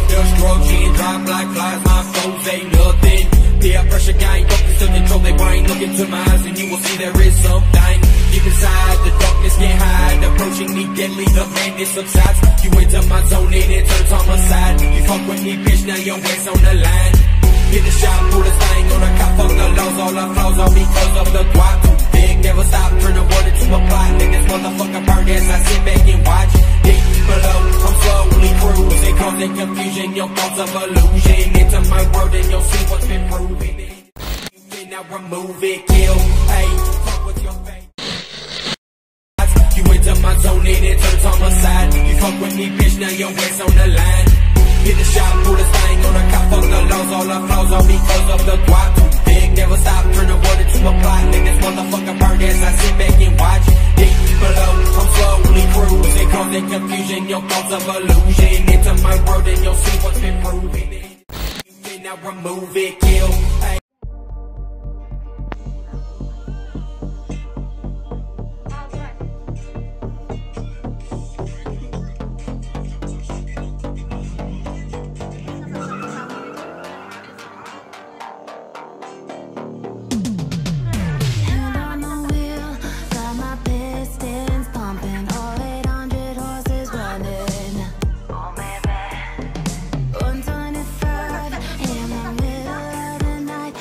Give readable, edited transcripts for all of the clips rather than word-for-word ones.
Destruction, drop like flies, my foes ain't nothing. Peer pressure gang, focus to control their brain. Look into my eyes and you will see there is something deep inside. The darkness can't hide, approaching me deadly, the madness subsides. You enter my zone and it turns on my side. You fuck with me, bitch, now your waist on the line. Hit the shot, pull the thing on the cop, fuck the laws, all the flaws, all because of the guap. Too big, never stop, turn the water to a plot. Make this motherfucker burn as I sit back and watch. Deep below, I'm slowly cruising, causing confusion, your thoughts of illusion. Into my world and you'll see what's been proven. You cannot remove it, kill, hey, fuck with your face. You enter my zone and it turns on my side. You fuck with me, bitch, now your waist on the line. Hit the shot, pull the thing on the cop, fuck the laws, all the flaws, all because of the guap. Too big, never stop, turn the water to a plot. Make this motherfucker burn as I sit back and watch. Deep below, I'm slowly cruising, causing confusion, your thoughts of illusion. Into my world and you'll see what's been proven. You cannot remove it, kill, hey. Night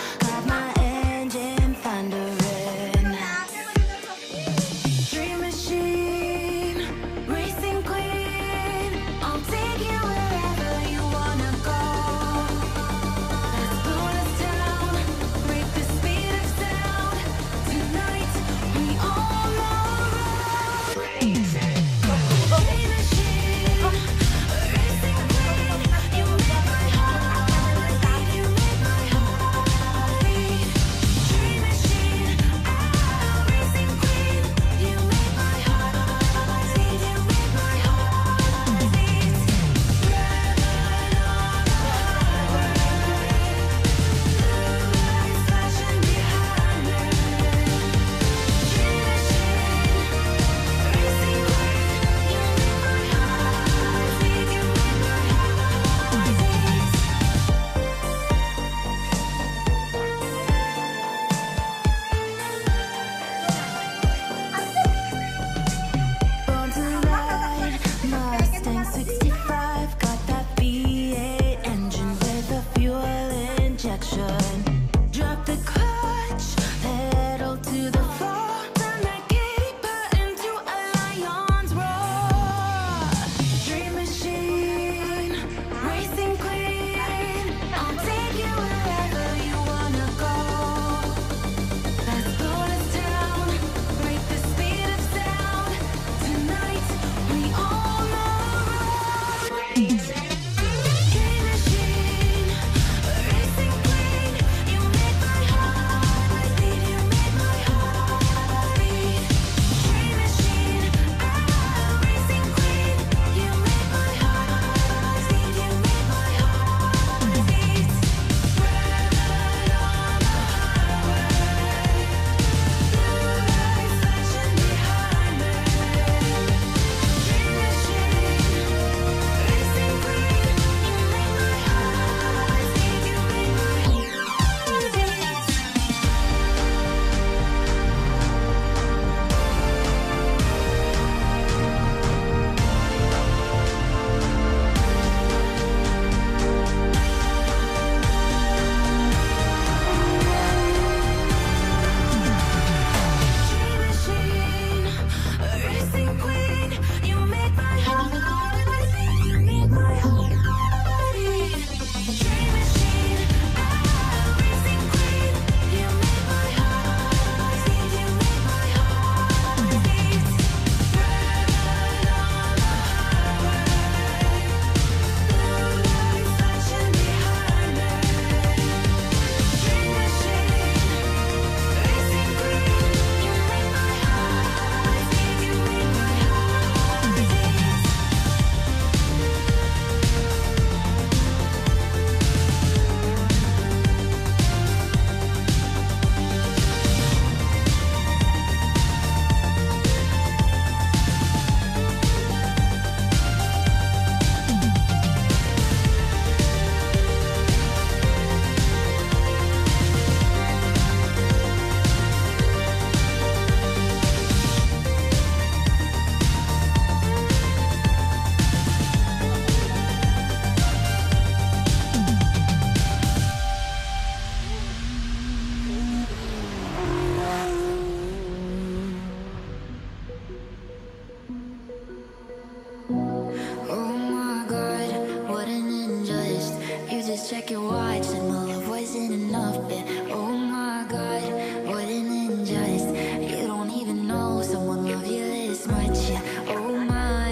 just check your watch, and my love wasn't enough. And oh my God, what an injustice. You don't even know someone love you this much. Yeah. Oh my,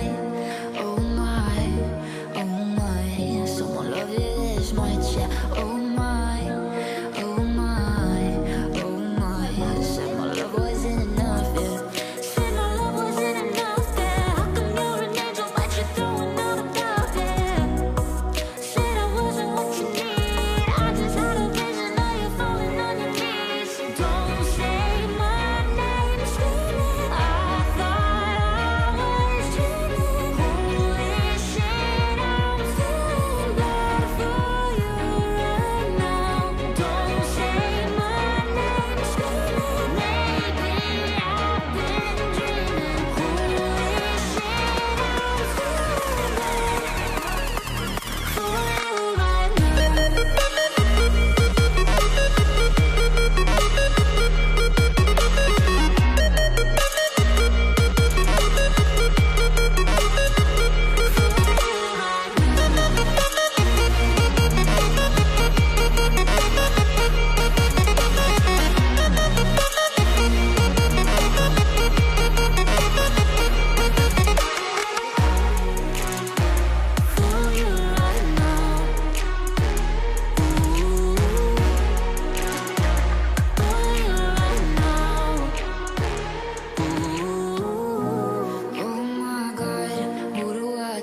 oh my, oh my, someone love you this much. Yeah. Oh my, oh my, oh my, said my love wasn't enough. Yeah. Said my love wasn't enough. Yeah. How come you're an angel but you're throwing out a dove? Yeah. Said I wasn't what you need. I just had a vision of you falling on your knees. Don't say my name, screaming. I thought I was dreaming. Holy shit, I'm feeling bad for you right now. Don't say my name, screaming. Maybe I've been dreaming. Holy shit, I'm feeling bad for you right now.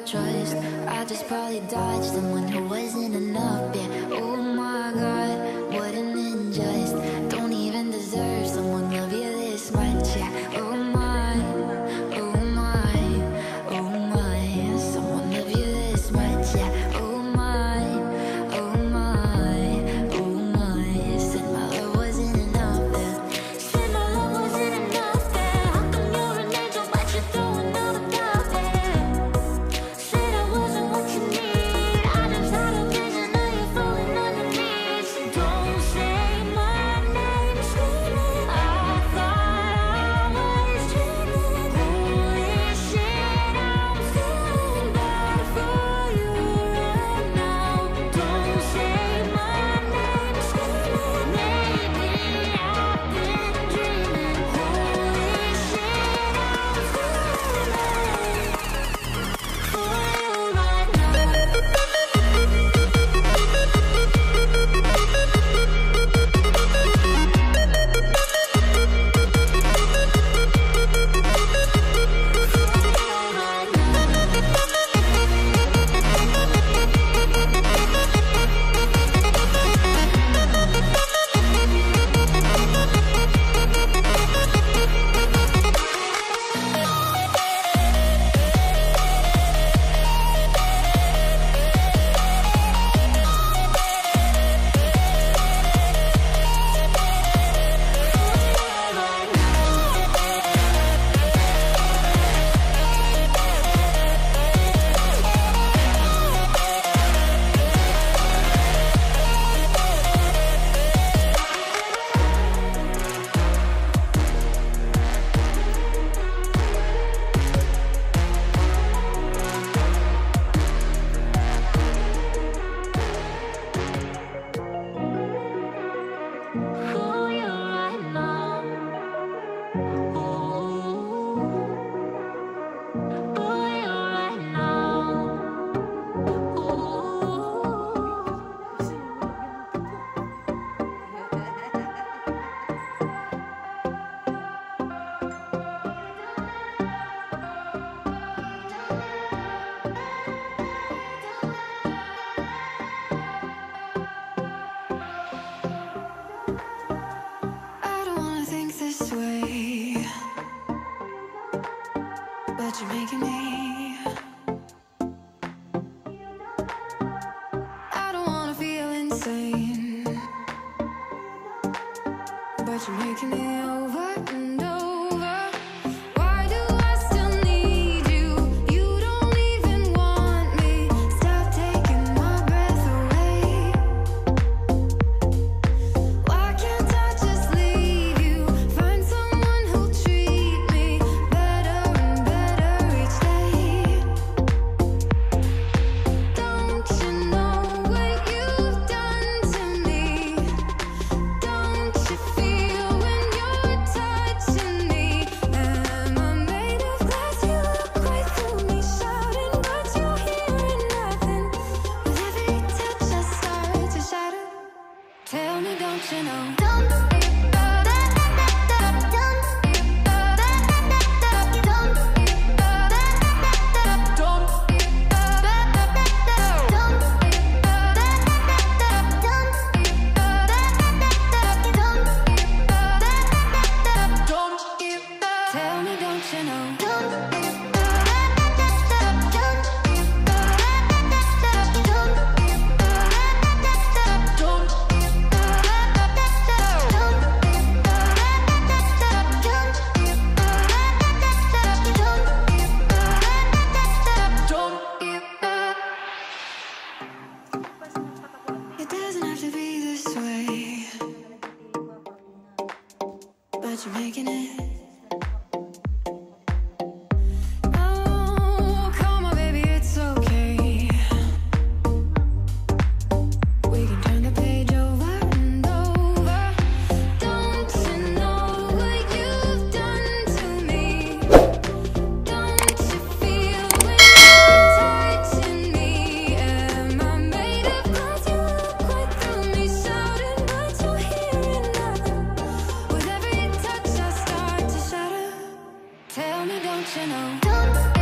Trust. I just probably dodged someone who wasn't enough. Yeah. Oh my God, what an injustice. Don't even deserve someone love you this much. Yeah. Oh my, oh my, oh my, someone love you this much. Yeah. Oh my, oh my, oh my, said my love wasn't enough. Yeah. Said my love wasn't enough. Yeah. How come you're an angel but you're throwing out a dove? Yeah. Said I wasn't what you need. I just had a vision of you falling on your knees. Don't say my name, screaming. I thought I was dreaming. Holy shit, I'm feeling bad for you right now. Don't say my name, screaming. Maybe I've been dreaming. Holy shit, I'm feeling bad for you right now. For you right now. For you right now. I don't wanna think this way, but you're making me. I don't wanna feel insane, but you're making me over and over. Why do I still need you? You don't even want me. Stop taking my breath away. Why can't I just leave you? Find someone who'll treat me better and better each day. Don't you know what you've making it. Oh, come on, baby, it's okay. We can turn the page over and over. Don't you know what you've done to me? Don't you feel when you're touching me? Am I made of glass? You look right through me, shouting, but you're hearing nothing. With every touch I start to shatter. Tell me, don't you know? Don't